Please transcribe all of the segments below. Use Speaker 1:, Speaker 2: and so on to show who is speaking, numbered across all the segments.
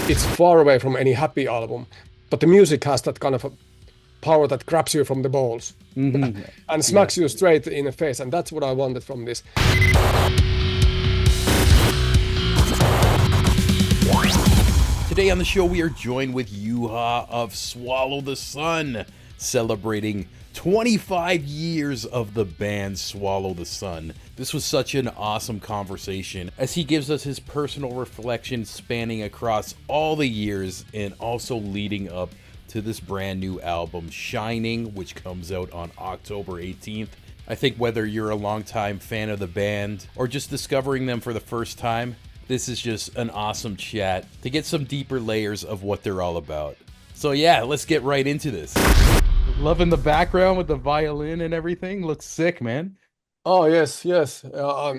Speaker 1: it's far away from any happy album, but the music has that kind of a power that grabs you from the balls
Speaker 2: Hmm.
Speaker 1: and
Speaker 2: Yeah.
Speaker 1: smacks you straight in the face, and that's what I wanted from this.
Speaker 2: Today on the show, we are joined with Juha of Swallow the Sun, celebrating 25 years of the band Swallow the Sun. This was such an awesome conversation as he gives us his personal reflection spanning across all the years and also leading up to this brand new album, Shining, which comes out on October 18th. I think whether you're a longtime fan of the band or just discovering them for the first time, this is just an awesome chat to get some deeper layers of what they're all about. So yeah, let's get right into this. Loving the background with the violin and everything. Looks sick, man.
Speaker 1: Oh yes, yes. Yeah,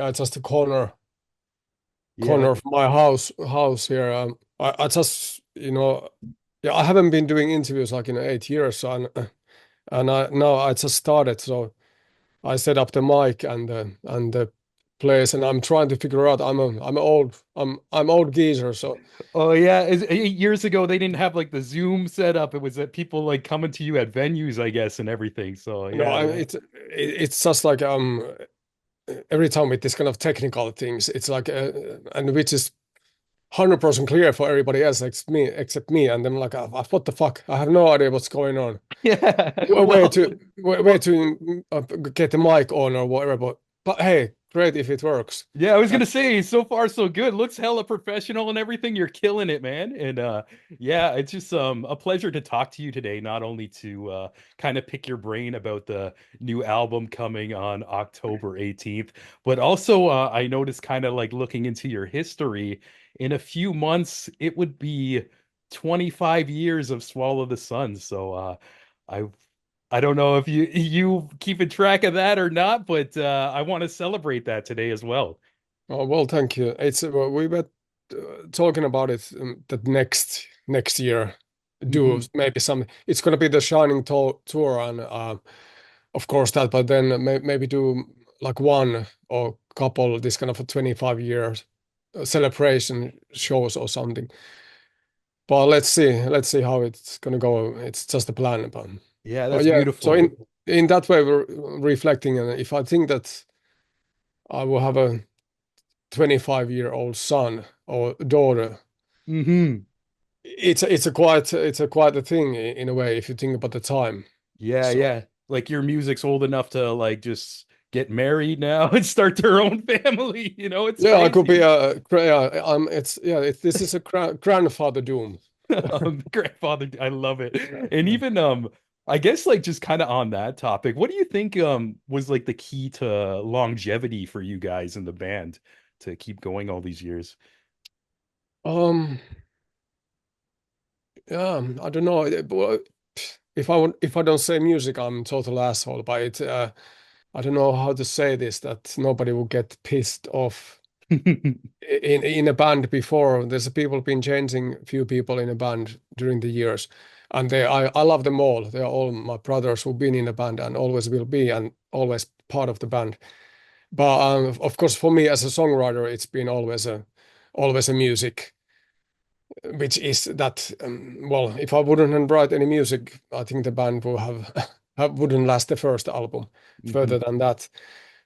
Speaker 1: it's just a
Speaker 2: Yeah.
Speaker 1: corner of my house here. I just yeah, I haven't been doing interviews like in 8 years, so and I now I just started, so I set up the mic and the place, and I'm trying to figure out. I'm old geezer, so
Speaker 2: Oh yeah. 8 years ago they didn't have like the Zoom setup. It was that people like coming to you at venues, I guess, and everything. So
Speaker 1: you know,
Speaker 2: yeah, yeah.
Speaker 1: it's just like every time with this kind of technical things, it's like and which is 100% clear for everybody else except me, and I'm like, what the fuck? I have no idea what's going on.
Speaker 2: Yeah.
Speaker 1: Where
Speaker 2: Well,
Speaker 1: to where to get the mic on or whatever, but hey, great if it works.
Speaker 2: yeah, I was
Speaker 1: Uh,
Speaker 2: gonna say, so far so good. Looks hella professional and everything. You're killing it, man. And yeah, it's just a pleasure to talk to you today, not only to kind of pick your brain about the new album coming on October 18th, but also I noticed kind of like looking into your history, in a few months it would be 25 years of Swallow the Sun. So I I don't know if you keeping track of that or not, but I want to celebrate that today as well.
Speaker 1: oh well, thank you. It's we were talking about it that next year do
Speaker 2: Hmm.
Speaker 1: maybe some. It's gonna be the Shining tour, and of course that, but then maybe do like one or couple this kind of a 25 years celebration shows or something. But let's see how it's gonna go. It's just a plan,
Speaker 2: Yeah,
Speaker 1: but
Speaker 2: that's
Speaker 1: yeah. So
Speaker 2: beautiful.
Speaker 1: in that way, we're reflecting, and if I think that I will have a 25-year-old son or daughter,
Speaker 2: Hmm.
Speaker 1: it's a quite a thing in a way if you think about the time.
Speaker 2: Yeah,
Speaker 1: So
Speaker 2: yeah. Like your music's old enough to like just get married now and start their own family. It's
Speaker 1: yeah, I could be
Speaker 2: crazy.
Speaker 1: it's yeah, this is a grandfather doom.
Speaker 2: Grandfather, I love it. And even I guess like just kind of on that topic, what do you think was like the key to longevity for you guys in the band to keep going all these years?
Speaker 1: Um, yeah, I don't know. But if I don't say music, I'm a total asshole. But I don't know how to say this that nobody will get pissed off. In a band before, there's people been changing few people in a band during the years, and I love them all. They are all my brothers who've been in a band and always will be and always part of the band. But of course, for me as a songwriter, it's been always a music, which is that well, if I wouldn't write any music, I think the band would wouldn't last the first album further
Speaker 2: Hmm.
Speaker 1: than that.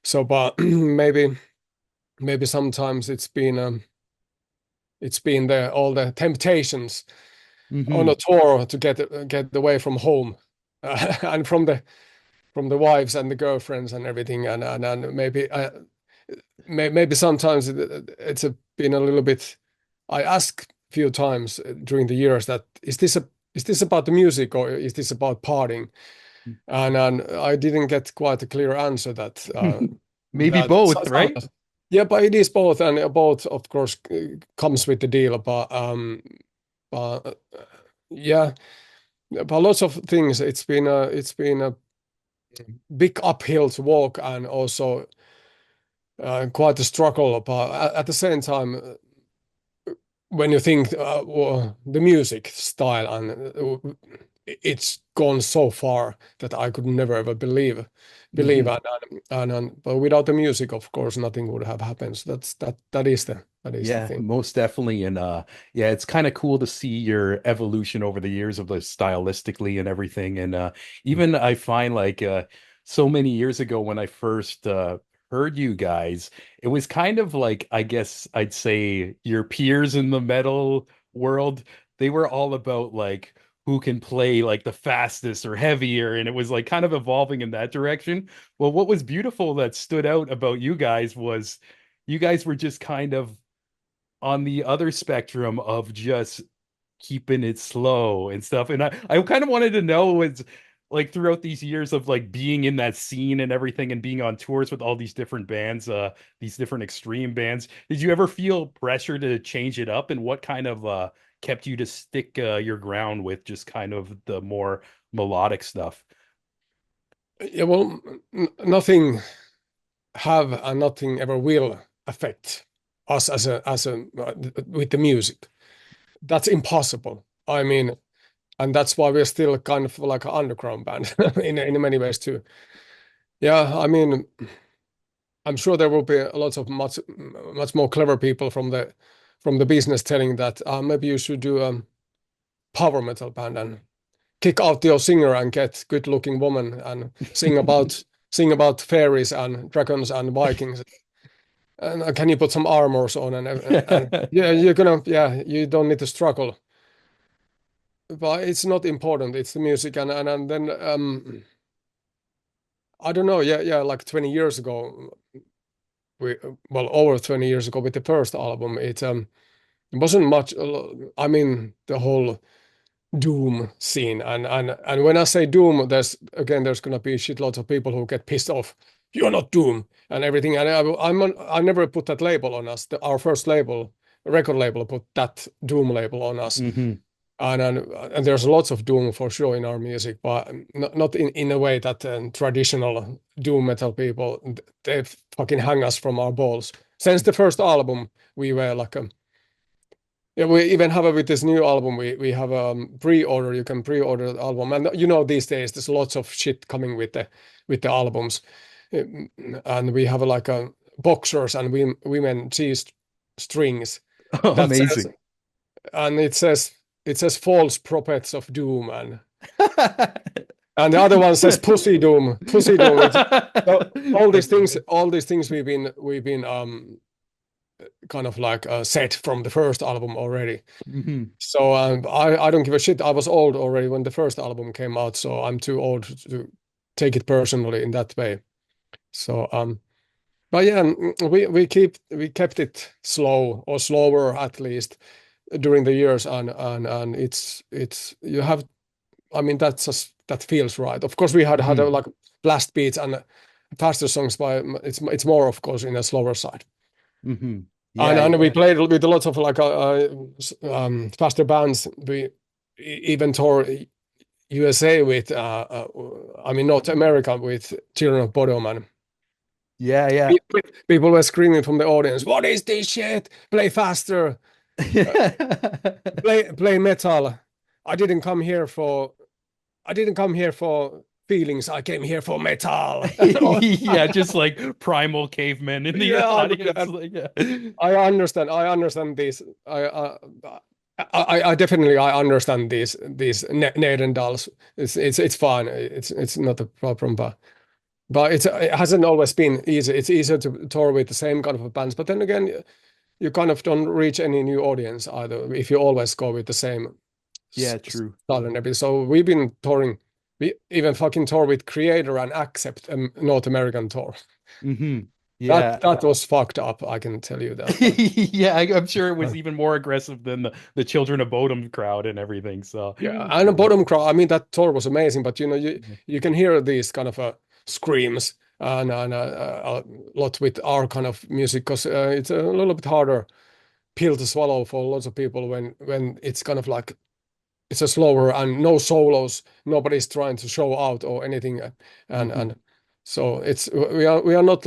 Speaker 1: So, but maybe sometimes it's been the all the temptations on a
Speaker 2: Hmm.
Speaker 1: tour to get away from home and from the wives and the girlfriends and everything, and maybe sometimes been a little bit. I asked a few times during the years that is this about the music or is this about partying? And I didn't get quite a clear answer that
Speaker 2: Maybe both, right?
Speaker 1: sometimes. Yeah, but it is both, and both, of course, comes with the deal. But yeah, but lots of things. It's been a big uphill to walk, and also quite a struggle. But at the same time, when you think well, the music style and it's gone so far that I could never ever believe,
Speaker 2: Mhm.
Speaker 1: and but without the music, of course, nothing would have happened. So that is the
Speaker 2: Yeah,
Speaker 1: thing.
Speaker 2: most definitely. And yeah, it's kind of cool to see your evolution over the years of the stylistically and everything. And even I find like so many years ago when I first heard you guys, it was kind of like, I guess I'd say your peers in the metal world, they were all about like who can play like the fastest or heavier, and it was like kind of evolving in that direction. Well, what was beautiful that stood out about you guys was you guys were just kind of on the other spectrum of just keeping it slow and stuff. And I kind of wanted to know is like throughout these years of like being in that scene and everything and being on tours with all these different bands, these different extreme bands, did you ever feel pressure to change it up? And what kind of kept you to stick your ground with just kind of the more melodic stuff?
Speaker 1: Yeah, well, nothing have and nothing ever will affect us as a with the music. That's impossible. I mean, and that's why we're still kind of like an underground band in many ways too. Yeah, I mean, I'm sure there will be a lot of much more clever people from the business telling that maybe you should do a power metal band and kick out your singer and get good looking woman and sing about fairies and dragons and Vikings. And can you put some armors on and yeah, you don't need to struggle. But it's not important. It's the music and then I don't know. Yeah, like 20 years ago, we well over 20 years ago with the first album, it wasn't much. I mean, the whole doom scene, and when I say doom, there's gonna be shitloads of people who get pissed off. You're not doom and everything. And I never put that label on us. Our first label, record label, put that doom label on us.
Speaker 2: Hmm.
Speaker 1: And there's lots of doom for sure in our music, but not in a way that traditional doom metal people they fucking hang us from our balls. Since the first album, we were like yeah, we even have with this new album, we have pre-order. You can pre-order the album, and these days there's lots of shit coming with the albums. And we have like boxers and women strings
Speaker 2: Oh,
Speaker 1: that says
Speaker 2: amazing.
Speaker 1: and it says false prophets of doom, and the other one says pussy doom. So
Speaker 2: That's funny.
Speaker 1: all these things we've been kind of like said from the first album already.
Speaker 2: Hmm.
Speaker 1: So I don't give a shit. I was old already when the first album came out, so I'm too old to take it personally in that way. So but yeah, we kept it slow or slower at least during the years, and it's you have. I mean that feels right. Of course, we had
Speaker 2: Hmm.
Speaker 1: like blast beats and faster songs, but it's more of course in a slower side.
Speaker 2: Hmm.
Speaker 1: And
Speaker 2: Yeah,
Speaker 1: and we
Speaker 2: yeah.
Speaker 1: played with a lot of like faster bands. We even toured USA with I mean North America with Children of Bodom, and
Speaker 2: Yeah, yeah.
Speaker 1: people were screaming from the audience, "What is this shit? Play faster! Uh, play metal! I didn't come here for I didn't come here for feelings. I came here for metal."
Speaker 2: Yeah, just like primal cavemen in the
Speaker 1: Yeah,
Speaker 2: audience. Like, yeah.
Speaker 1: I understand. I understand this. I definitely I understand these Nedendals. It's fine. It's not a problem, but it hasn't always been easy. It's easier to tour with the same kind of bands, but then again, you kind of don't reach any new audience either if you always go with the same
Speaker 2: Yeah, true.
Speaker 1: style and everything. So we've been touring. We even fucking tour with Creator and Accept, North American tour.
Speaker 2: Hmm.
Speaker 1: That
Speaker 2: Yeah.
Speaker 1: that was fucked up. I can tell you that.
Speaker 2: Yeah, I'm sure it
Speaker 1: Uh,
Speaker 2: was even more aggressive than the Children of Bodom crowd and everything. So,
Speaker 1: Yeah, and the bottom crowd. I mean, that tour was amazing, but you can hear these kind of screams and a lot with our kind of music because it's a little bit harder pill to swallow for lots of people when it's kind of like it's a slower and no solos, nobody's trying to show out or anything, and
Speaker 2: hmm.
Speaker 1: and so it's we are not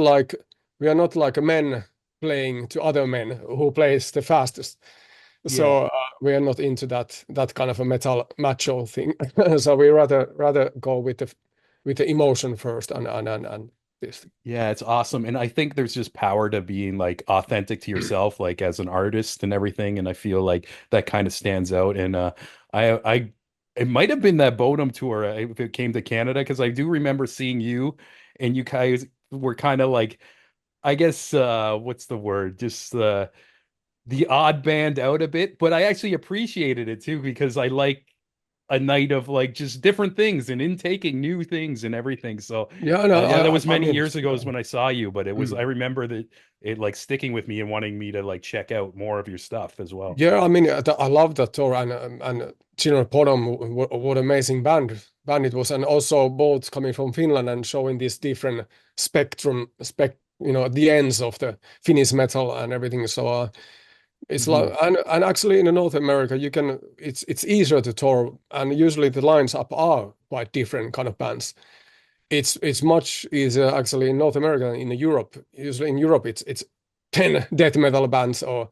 Speaker 1: like a men playing to other men who plays the fastest.
Speaker 2: Yeah.
Speaker 1: So we are not into that kind of a metal macho thing. So we rather go with the emotion first and this.
Speaker 2: Yeah, it's awesome. And I think there's just power to being like authentic to yourself, like as an artist and everything. And I feel like that kind of stands out. And I it might have been that Bodum tour if it came to Canada, because I do remember seeing you and you guys were kind of like, I guess what's the word? Just the odd band out a bit, but I actually appreciated it too because I like a night of like just different things and intaking new things and everything. So
Speaker 1: Yeah, no,
Speaker 2: yeah, that
Speaker 1: I
Speaker 2: was
Speaker 1: I
Speaker 2: many
Speaker 1: mean,
Speaker 2: years ago is when I saw you, but it was I
Speaker 1: mm.
Speaker 2: remember that it like sticking with me and wanting me to like check out more of your stuff as well.
Speaker 1: Yeah, I mean, I love that tour and General Podom, what amazing band it was, and also both coming from Finland and showing this different the ends of the Finnish metal and everything. So it's like
Speaker 2: Hmm.
Speaker 1: and actually in North America it's easier to tour, and usually the lines up are quite different kind of bands. It's much easier actually in North America than in Europe. Usually in Europe it's 10 death metal bands or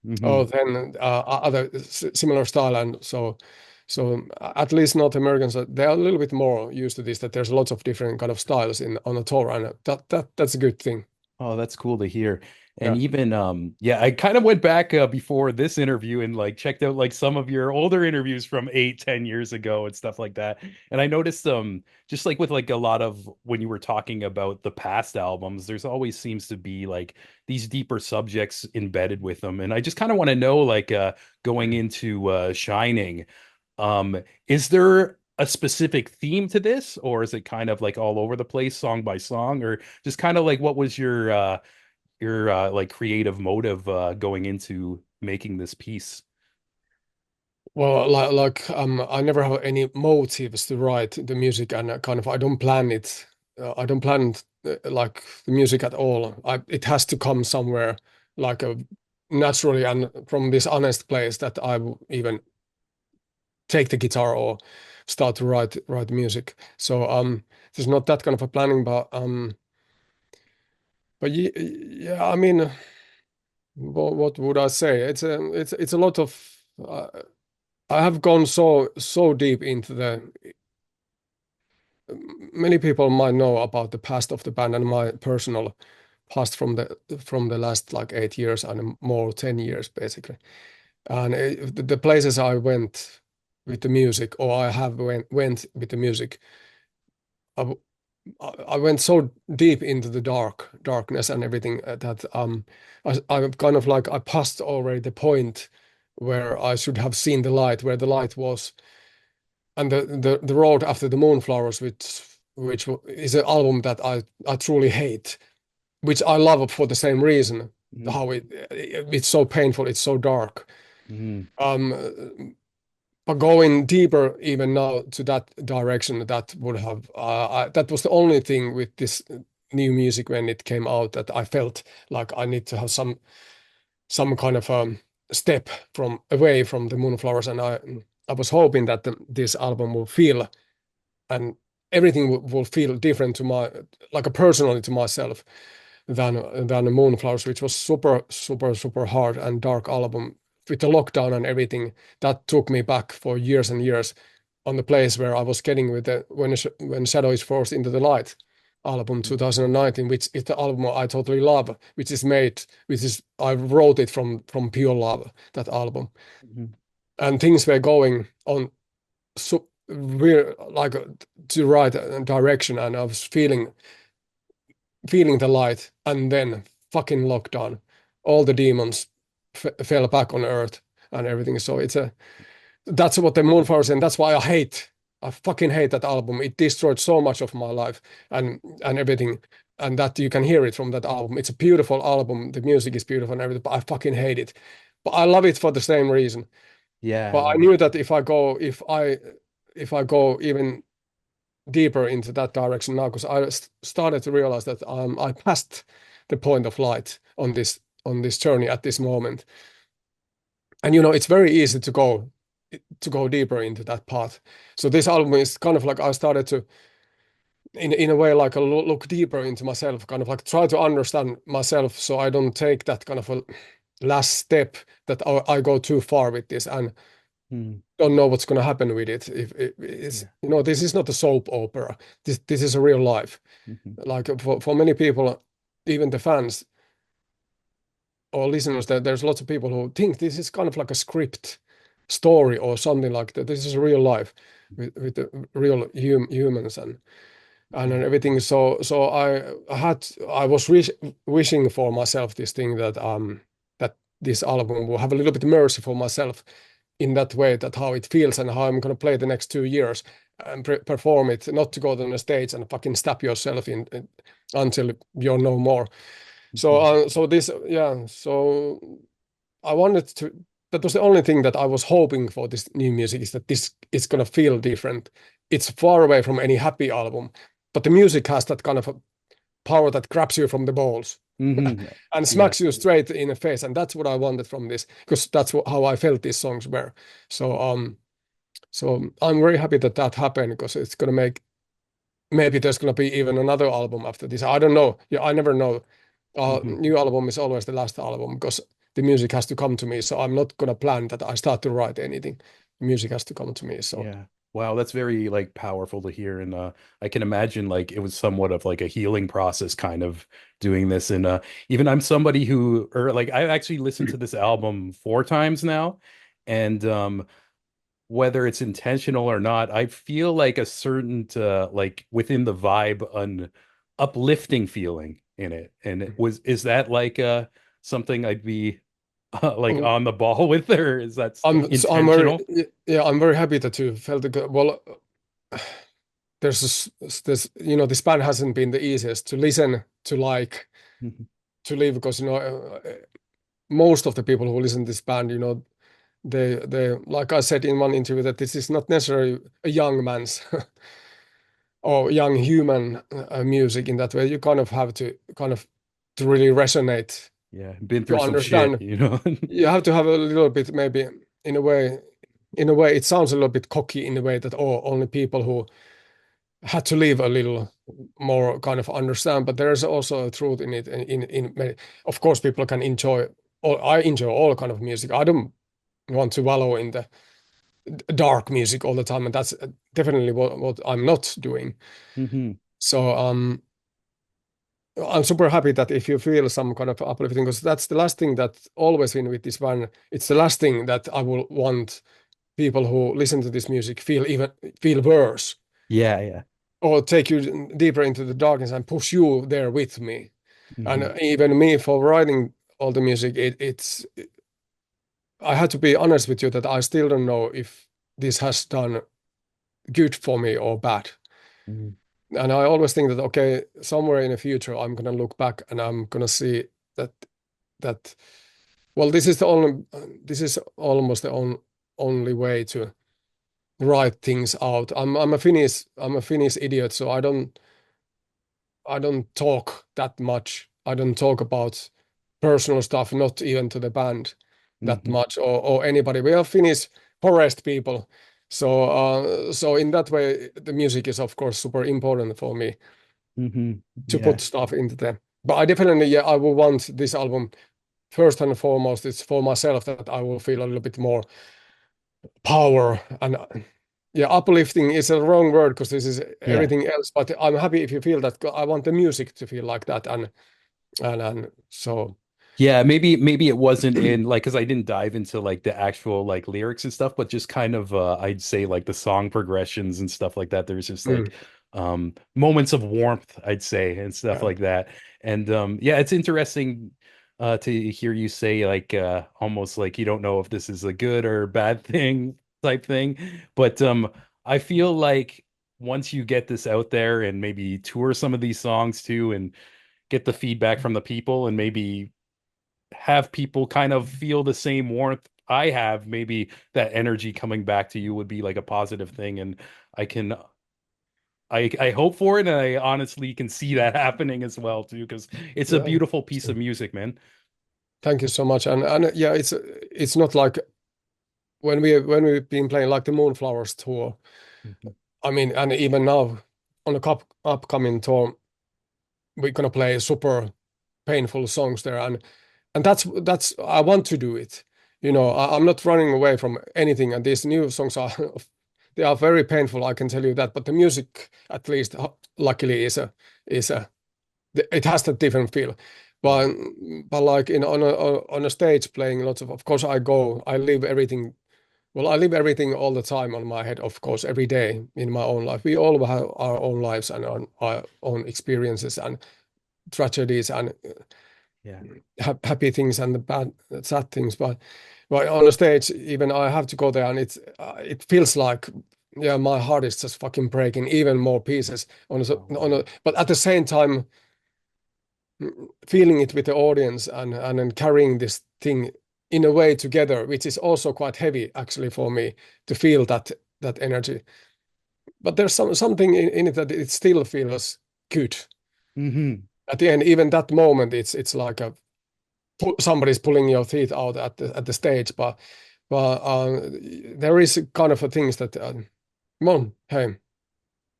Speaker 2: Hmm.
Speaker 1: then other similar style, and so at least North Americans they are a little bit more used to this, that there's lots of different kind of styles in on a tour, and that's a good thing.
Speaker 2: Oh, that's cool to hear. And
Speaker 1: Yeah.
Speaker 2: even yeah, I kind of went back before this interview and like checked out like some of your older interviews from 8, 10 years ago and stuff like that. And I noticed just like with like a lot of when you were talking about the past albums, there's always seems to be like these deeper subjects embedded with them. And I just kind of want to know like going into Shining, is there a specific theme to this, or is it kind of like all over the place, song by song, or just kind of like what was your like creative motive going into making this piece?
Speaker 1: Well, I never have any motives to write the music, and kind of I don't plan it. I don't plan like the music at all. It has to come somewhere like naturally and from this honest place that I will even take the guitar or start to write music. So there's not that kind of a planning, but yeah, I mean, what would I say? It's a lot of. I have gone so deep into the. Many people might know about the past of the band and my personal past from the last like 8 years and more 10 years basically. And the places I went with the music, or I have went with the music, I, w- I went so deep into the darkness and everything that I kind of like I passed already the point where I should have seen the light, where the light was, and the road after the Moonflowers, is an album that I truly hate, which I love for the same reason.
Speaker 2: Mm-hmm.
Speaker 1: How it's so painful, it's so dark.
Speaker 2: Mm-hmm.
Speaker 1: But going deeper even now to that direction, that would have that was the only thing with this new music when it came out that I felt like I need to have some kind of step from away from the Moonflowers, and I was hoping that this album will feel and everything will feel different to my like a personally to myself than the Moonflowers, which was super hard and dark album with the lockdown and everything. That took me back for years and years on the place where I was getting with the when Shadow is Forced into the Light album 2019, which is the album I totally love, which is I wrote it from pure love, that album.
Speaker 2: Mm-hmm.
Speaker 1: And things were going on so we're like to right direction, and I was feeling the light, and then fucking lockdown. All the demons fell back on Earth and everything. So that's what the Moonflowers, and that's why I fucking hate that album. It destroyed so much of my life and everything. And that you can hear it from that album. It's a beautiful album. The music is beautiful and everything, but I fucking hate it. But I love it for the same reason. But I
Speaker 2: Yeah.
Speaker 1: knew that if I go even deeper into that direction now, because I started to realize that I passed the point of light on this journey at this moment. And it's very easy to go deeper into that path. So this album is kind of like I started to in a way like a look deeper into myself, kind of like try to understand myself, so I don't take that kind of a last step that I go too far with this and
Speaker 2: Mm.
Speaker 1: don't know what's going to happen with it. If it's,
Speaker 2: Yeah.
Speaker 1: this is not a soap opera. This is a real life.
Speaker 2: Hmm.
Speaker 1: Like for many people, even the fans or listeners, there's lots of people who think this is kind of like a script story or something like that. This is real life with the real humans and
Speaker 2: Yeah.
Speaker 1: everything. So I was wishing for myself this thing that this album will have a little bit mercy for myself in that way, that how it feels and how I'm gonna play the next 2 years and perform it, not to go on the stage and fucking stab yourself in until you're no more. So
Speaker 2: Mhm.
Speaker 1: so this yeah so I wanted to. That was the only thing that I was hoping for this new music, is that this is gonna feel different. It's far away from any happy album, but the music has that kind of a power that grabs you from the balls
Speaker 2: Hmm.
Speaker 1: and
Speaker 2: Yeah.
Speaker 1: smacks you straight in the face, and that's what I wanted from this, because that's how I felt these songs were. So so I'm very happy that that happened, because it's gonna make, maybe there's gonna be even another album after this. I don't know. Yeah, I never know.
Speaker 2: Hmm.
Speaker 1: New album is always the last album, because the music has to come to me. So I'm not gonna plan that I start to write anything. The music has to come to me. So
Speaker 2: Yeah. Wow, that's very like powerful to hear. And I can imagine like it was somewhat of like a healing process kind of doing this. And even I'm somebody who or like I've actually listened to this album 4 times now. And whether it's intentional or not, I feel like a certain like within the vibe an uplifting feeling in it. And it was is that like something I'd be like
Speaker 1: um,
Speaker 2: on the ball with, or is that
Speaker 1: I'm very,
Speaker 2: intentional?
Speaker 1: yeah, I'm very happy that you felt it. Well, there's this band hasn't been the easiest to listen to, like,
Speaker 2: Mhm.
Speaker 1: to live, because most of the people who listen to this band, they like I said in one interview, that this is not necessarily a young man's or young human music in that way. You kind of have to to really resonate
Speaker 2: Yeah, been
Speaker 1: to
Speaker 2: through some shit,
Speaker 1: understand.
Speaker 2: you know.
Speaker 1: You have to have a little bit, maybe, in a way. In a way, it sounds a little bit cocky, in a way that, oh, only people who had to live a little more kind of understand. But there's also a truth in it. Of course, people can enjoy. Or I enjoy all kind of music. I don't want to wallow in the dark music all the time, and that's definitely what I'm not doing.
Speaker 2: Hmm.
Speaker 1: So I'm super happy that if you feel some kind of uplifting, because that's the last thing that always been with this band. It's the last thing that I will want people who listen to this music feel worse,
Speaker 2: Yeah, yeah.
Speaker 1: or take you deeper into the darkness and push you there with me. And
Speaker 2: Hmm.
Speaker 1: even me, for writing all the music, I had to be honest with you that I still don't know if this has done good for me or bad.
Speaker 2: Hmm.
Speaker 1: And I always think that, okay, somewhere in the future I'm gonna look back and I'm gonna see that that well, this is almost the only way to write things out. I'm a Finnish idiot, so I don't talk that much. I don't talk about personal stuff, not even to the band that
Speaker 2: Hmm.
Speaker 1: much, or anybody. We are Finnish forest people. So so in that way, the music is of course super important for me
Speaker 2: Hmm.
Speaker 1: to put
Speaker 2: Yeah.
Speaker 1: stuff into them. But I definitely, yeah, I will want this album first and foremost. It's for myself, that I will feel a little bit more power and yeah, uplifting is a wrong word, because this is
Speaker 2: Yeah.
Speaker 1: everything else. But I'm happy if you feel that. I want the music to feel like that, and so
Speaker 2: Yeah, maybe it wasn't in like because I didn't dive into like the actual like lyrics and stuff, but just kind of I'd say like the song progressions and stuff like that. There's just like
Speaker 1: mm,
Speaker 2: moments of warmth, I'd say, and stuff
Speaker 1: yeah,
Speaker 2: like that. And yeah, it's interesting to hear you say like almost like you don't know if this is a good or bad thing type thing. But I feel like once you get this out there and maybe tour some of these songs too and get the feedback from the people and maybe have people kind of feel the same warmth I have, maybe that energy coming back to you would be like a positive thing. And I can I hope for it, and I honestly can see that happening as well too, because it's a
Speaker 1: yeah.
Speaker 2: beautiful piece
Speaker 1: So,
Speaker 2: of music, man.
Speaker 1: thank you so much. And yeah, it's not like when we've been playing like the Moonflowers tour.
Speaker 2: Mhm.
Speaker 1: I mean, and even now on the upcoming tour, we're gonna play super painful songs there, and that's I want to do it. I'm not running away from anything, and these new songs are they are very painful, I can tell you that. But the music, at least, luckily, is a it has that different feel.
Speaker 2: Yeah.
Speaker 1: But like on a stage playing lots of course I live everything. Well, I live everything all the time on my head, of course, every day in my own life. We all have our own lives and our own experiences and tragedies and
Speaker 2: Yeah.
Speaker 1: happy things and the bad, sad things. But on the stage, even I have to go there, and it feels like, yeah, my heart is just fucking breaking even more pieces
Speaker 2: Oh man.
Speaker 1: but at the same time, feeling it with the audience and then carrying this thing in a way together, which is also quite heavy actually for me to feel that energy. But there's something in it that it still feels good
Speaker 2: Hmm.
Speaker 1: at the end. Even that moment, it's like somebody's pulling your teeth out at the stage, but there is kind of a things that come on, hey,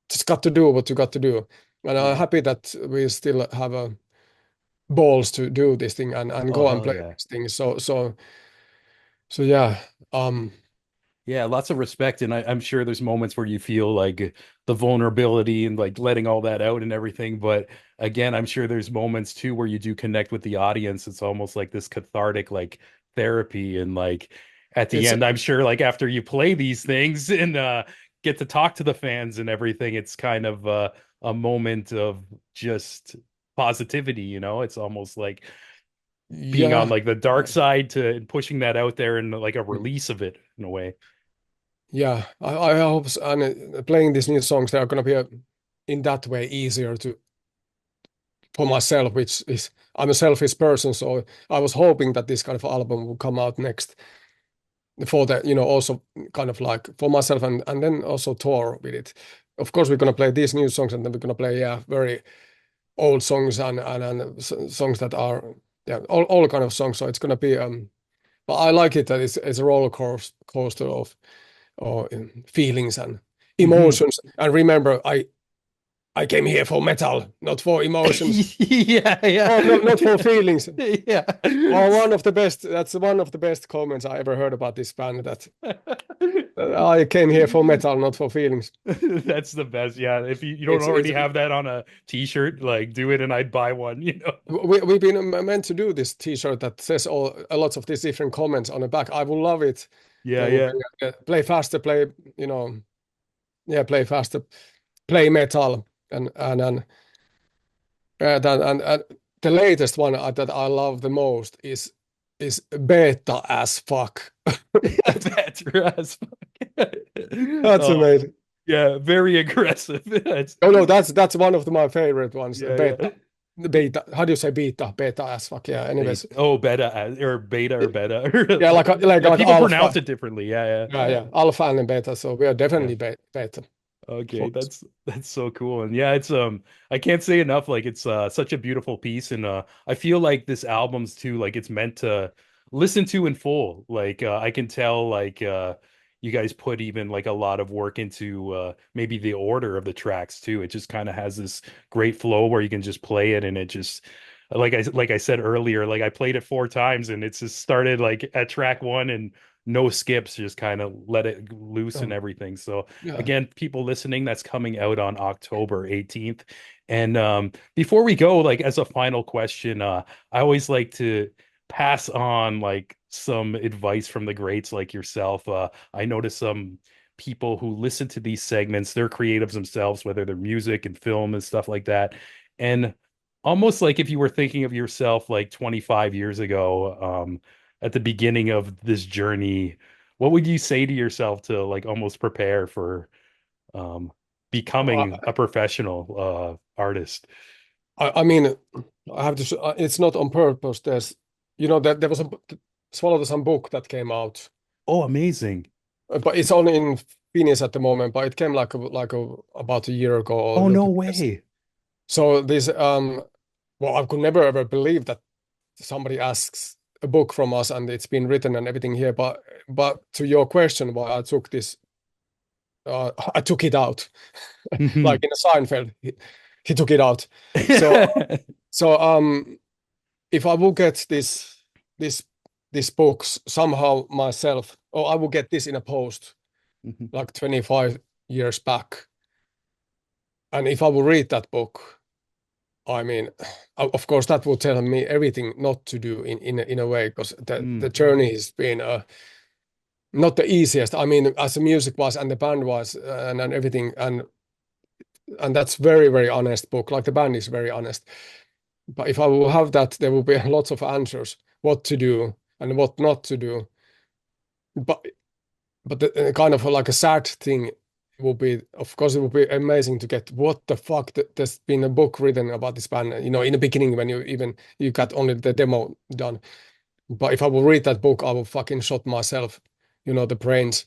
Speaker 1: just got to do what you got to do, and I'm
Speaker 2: Yeah.
Speaker 1: happy that we still have a balls to do this thing and
Speaker 2: Oh
Speaker 1: go and
Speaker 2: hell
Speaker 1: play
Speaker 2: yeah.
Speaker 1: this thing. So yeah, um,
Speaker 2: Yeah, lots of respect, and I'm sure there's moments where you feel like the vulnerability and like letting all that out and everything. But again, I'm sure there's moments too where you do connect with the audience. It's almost like this cathartic like therapy, and like at the
Speaker 1: it's
Speaker 2: end, I'm sure like after you play these things and get to talk to the fans and everything, it's kind of a moment of just positivity. It's almost like being on
Speaker 1: yeah,
Speaker 2: like the dark side to pushing that out there and like a release of it in a way.
Speaker 1: yeah. I hope and playing these new songs, they are gonna be in that way easier to for myself, which is I'm a selfish person, so I was hoping that this kind of album would come out next for the also kind of like for myself and then also tour with it. Of course, we're gonna play these new songs, and then we're gonna play, yeah, very old songs and songs that are, yeah, all kind of songs. So it's gonna be but I like it that it's a roller coaster of or feelings and
Speaker 2: Hmm.
Speaker 1: emotions. And remember, I came here for metal, not for emotions.
Speaker 2: Yeah, yeah.
Speaker 1: Oh, no, not for feelings.
Speaker 2: Yeah.
Speaker 1: Oh, that's one of the best comments I ever heard about this band. That I came here for metal, not for feelings.
Speaker 2: That's the best. Yeah. If you don't
Speaker 1: It's
Speaker 2: already have that on a t-shirt, like do it and I'd buy one.
Speaker 1: we've been meant to do this T-shirt that says a lot of these different comments on the back. I would love it.
Speaker 2: Yeah,
Speaker 1: There will
Speaker 2: yeah.
Speaker 1: be play faster, play you know, yeah, play faster, play metal, and the latest one that I love the most is beta as fuck.
Speaker 2: That's as fuck.
Speaker 1: That's
Speaker 2: Oh,
Speaker 1: amazing.
Speaker 2: yeah, very aggressive. That's
Speaker 1: Oh no, that's one of my favorite ones.
Speaker 2: yeah, yeah.
Speaker 1: Beta. How do you say beta? Beta as fuck. Yeah. Anyways,
Speaker 2: Beta or beta.
Speaker 1: yeah, like
Speaker 2: Yeah,
Speaker 1: like
Speaker 2: people pronounce
Speaker 1: alpha.
Speaker 2: it differently. Yeah,
Speaker 1: Yeah, yeah, alpha and beta. So we are
Speaker 2: yeah.
Speaker 1: definitely beta.
Speaker 2: Okay,
Speaker 1: For
Speaker 2: that's so cool. And yeah, it's I can't say enough, like it's such a beautiful piece, and I feel like this album's too like it's meant to listen to in full. Like I can tell like you guys put even like a lot of work into maybe the order of the tracks too. It just kind of has this great flow where you can just play it and it just like I said earlier, like I played it 4 times and it's just started like at track 1 and no skips, just kind of let it loose and
Speaker 1: um,
Speaker 2: everything. So
Speaker 1: yeah.
Speaker 2: again, people listening, that's coming out on October 18th. And before we go, like as a final question, I always like to pass on like some advice from the greats like yourself. I notice some people who listen to these segments, they're creatives themselves, whether they're music and film and stuff like that. And almost like if you were thinking of yourself like 25 years ago, at the beginning of this journey, what would you say to yourself to like almost prepare for um,
Speaker 1: Oh,
Speaker 2: becoming a professional artist?
Speaker 1: I mean, I have to. It's not on purpose. There was a Swallow the Sun book that came out,
Speaker 2: Oh, amazing.
Speaker 1: but it's only in Finnish at the moment. But it came about a year ago or a
Speaker 2: Oh,
Speaker 1: little
Speaker 2: no
Speaker 1: bit less.
Speaker 2: way.
Speaker 1: So this well, I could never ever believe that somebody asks a book from us and it's been written and everything here. But to your question, why I took this, I took it out, like
Speaker 2: Mhm.
Speaker 1: in a Seinfeld, he took it out. So so if I will get this. this this book somehow myself, oh, I will get this in a post
Speaker 2: Mhm.
Speaker 1: like 25 years back. And if I will read that book, I mean, of course, that will tell me everything not to do in a way, because the
Speaker 2: Mm.
Speaker 1: journey has been not the easiest. I mean, as the music was and the band was and everything, and that's very, very honest book. Like the band is very honest. But if I will have that, there will be lots of answers what to do and what not to do. But the kind of like a sad thing will be, of course, it will be amazing to get what the fuck. There's been a book written about this band. You know, in the beginning when you got only the demo done. But if I will read that book, I will fucking shot myself. You know, the brains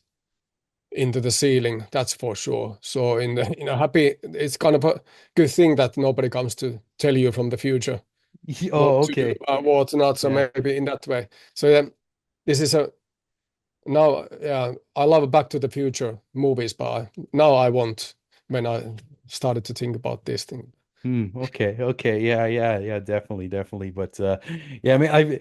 Speaker 1: into the ceiling. That's for sure. So in a happy, it's kind of a good thing that nobody comes to tell you from the future what
Speaker 2: Oh,
Speaker 1: to do,
Speaker 2: okay.
Speaker 1: what not. So
Speaker 2: Yeah.
Speaker 1: maybe in that way. So yeah, this is a now. Yeah, I love Back to the Future movies, but now I won't when I started to think about this thing.
Speaker 2: Okay. Okay. Yeah. Yeah. Yeah. Definitely. Definitely. But yeah. I mean,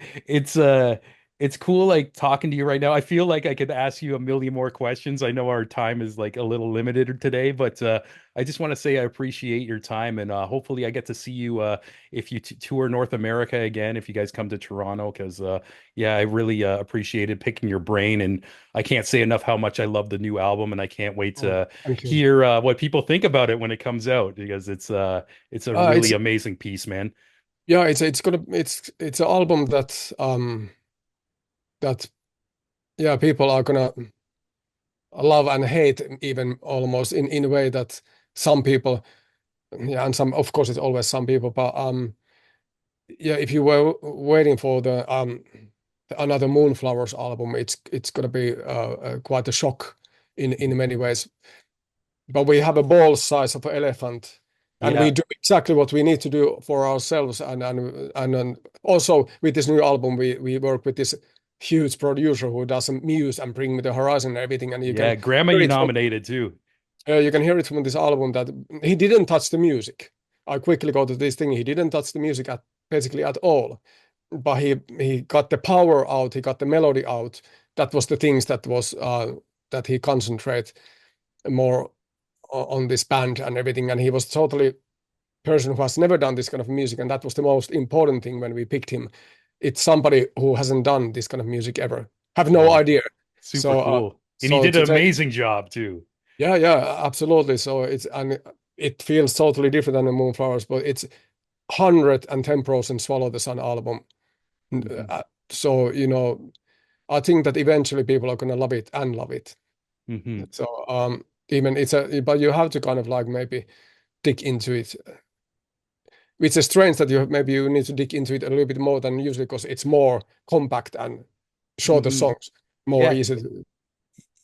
Speaker 2: it's cool like talking to you right now. I feel like I could ask you a million more questions. I know our time is like a little limited today, but I just want to say I appreciate your time, and hopefully I get to see you if you t tour North America again. If you guys come to Toronto, because yeah, I really appreciated picking your brain, and I can't say enough how much I love the new album, and I can't wait
Speaker 1: Oh,
Speaker 2: to
Speaker 1: thank you.
Speaker 2: hear what people think about it when it comes out because it's a really
Speaker 1: It's
Speaker 2: amazing piece, man.
Speaker 1: yeah, it's gonna it's an album that yeah people are gonna love and hate even almost in a way that some people, yeah, and some, of course it's always some people, but yeah, if you were waiting for the another Moonflowers album, it's gonna be quite a shock in many ways. But we have a ball size of an elephant, and we
Speaker 2: Yeah,
Speaker 1: do exactly what we need to do for ourselves, and also with this new album, we work with this huge producer who does some muse and bring me the horizon and everything, and
Speaker 2: yeah, Grammy nominated too.
Speaker 1: you can hear it from this album that he didn't touch the music. I quickly go to this thing. He didn't touch the music at basically at all, but he got the power out. He got the melody out. That was the things that he concentrate more on this band and everything. And he was totally person who has never done this kind of music, and that was the most important thing when we picked him. It's somebody who hasn't done this kind of music ever, have no
Speaker 2: Yeah,
Speaker 1: idea.
Speaker 2: super
Speaker 1: So
Speaker 2: cool. And he
Speaker 1: so
Speaker 2: did an
Speaker 1: to take
Speaker 2: amazing job too.
Speaker 1: yeah, yeah, absolutely. So it feels totally different than the Moonflowers, but it's 110% Swallow the Sun album.
Speaker 2: Hmm.
Speaker 1: So I think that eventually people are gonna love it and love it.
Speaker 2: Hmm.
Speaker 1: So even but you have to kind of like maybe dig into it. Which is strange that maybe you need to dig into it a little bit more than usually because it's more compact and shorter
Speaker 2: Hmm.
Speaker 1: songs, more
Speaker 2: Yeah,
Speaker 1: easy. To,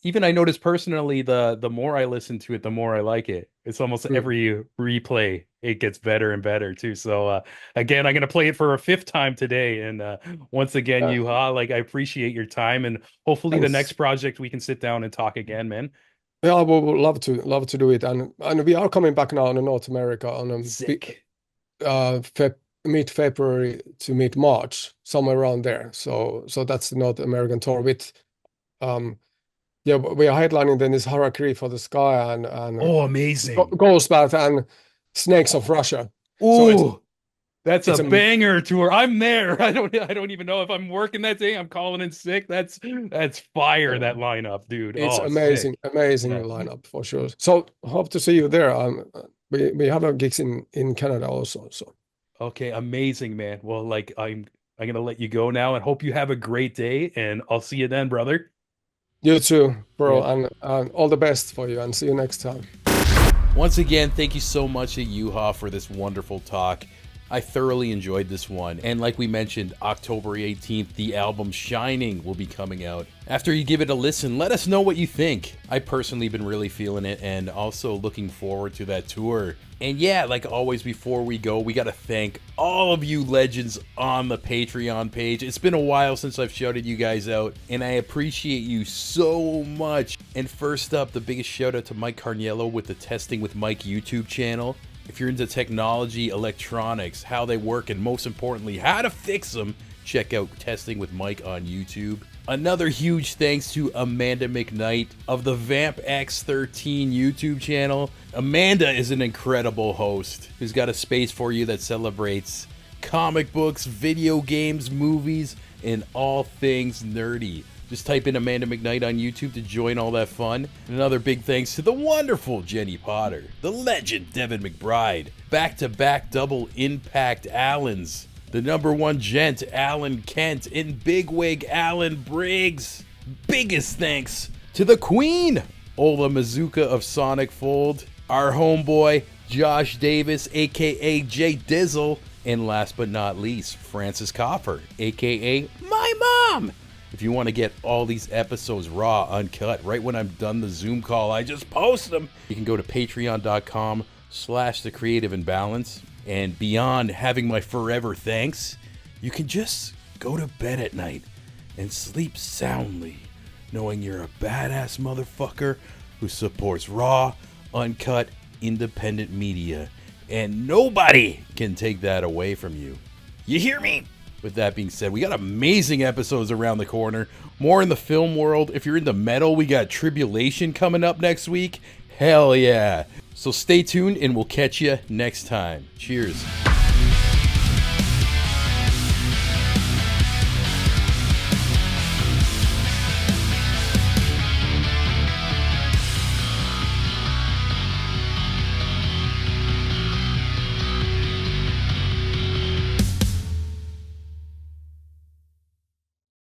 Speaker 2: even I noticed personally the more I listen to it, the more I like it. It's almost
Speaker 1: mm.
Speaker 2: every replay it gets better and better too. So again, I'm gonna play it for a fifth time today. And once again,
Speaker 1: Yeah,
Speaker 2: Yuha, like I appreciate your time, and hopefully the next
Speaker 1: thanks.
Speaker 2: project we can sit down and talk again, man.
Speaker 1: Yeah, I would love to do it, and we are coming back now to North America on a
Speaker 2: Sick.
Speaker 1: mid February to mid March, somewhere around there. So that's the North American tour with um yeah, we are headlining then this Harakiri for the Sky and
Speaker 2: Oh, amazing.
Speaker 1: Ghostbath and Snakes of Russia. So
Speaker 2: Ooh, that's a
Speaker 1: it's a
Speaker 2: banger tour. I'm there. I don't even know if I'm working that day. I'm calling in sick. That's fire, that lineup, dude.
Speaker 1: it's
Speaker 2: Oh,
Speaker 1: amazing,
Speaker 2: sick.
Speaker 1: amazing
Speaker 2: Yeah.
Speaker 1: lineup for sure. So hope to see you there. We have a gigs in Canada also. So
Speaker 2: Okay, amazing, man. Well, like I'm gonna let you go now and hope you have a great day, and I'll see you then, brother.
Speaker 1: you too, bro,
Speaker 2: Yeah.
Speaker 1: and all the best for you, and see you next time.
Speaker 2: Once again, thank you so much to Yuha for this wonderful talk. I thoroughly enjoyed this one, and like we mentioned, October 18th, the album Shining will be coming out. After you give it a listen, let us know what you think. I personally been really feeling it and also looking forward to that tour. And yeah, like always before we go, we gotta thank all of you legends on the Patreon page. It's been a while since I've shouted you guys out, and I appreciate you so much. And first up, the biggest shout out to Mike Carniello with the Testing with Mike YouTube channel. If you're into technology, electronics, how they work, and most importantly, how to fix them, check out Testing with Mike on YouTube. Another huge thanks to Amanda McKnight of the Vamp X13 YouTube channel. Amanda is an incredible host who's got a space for you that celebrates comic books, video games, movies, and all things nerdy. Just type in Amanda McKnight on YouTube to join all that fun. And another big thanks to the wonderful Jenny Potter, the legend Devin McBride, back-to-back double impact Allens, the number one gent Alan Kent, and bigwig Alan Briggs. Biggest thanks to the Queen, Ola Mazuka of Sonic Fold, our homeboy Josh Davis, aka Jay Dizzle, and last but not least, Francis Coffer, aka my mom. If you want to get all these episodes raw, uncut, right when I'm done the Zoom call, I just post them. You can go to patreon.com/thecreativeimbalance. And beyond having my forever thanks, you can just go to bed at night and sleep soundly, knowing you're a badass motherfucker who supports raw, uncut, independent media. And nobody can take that away from you. You hear me? With that being said, we got amazing episodes around the corner. More in the film world. If you're into metal, we got Tribulation coming up next week. Hell yeah. So stay tuned and we'll catch you next time. Cheers.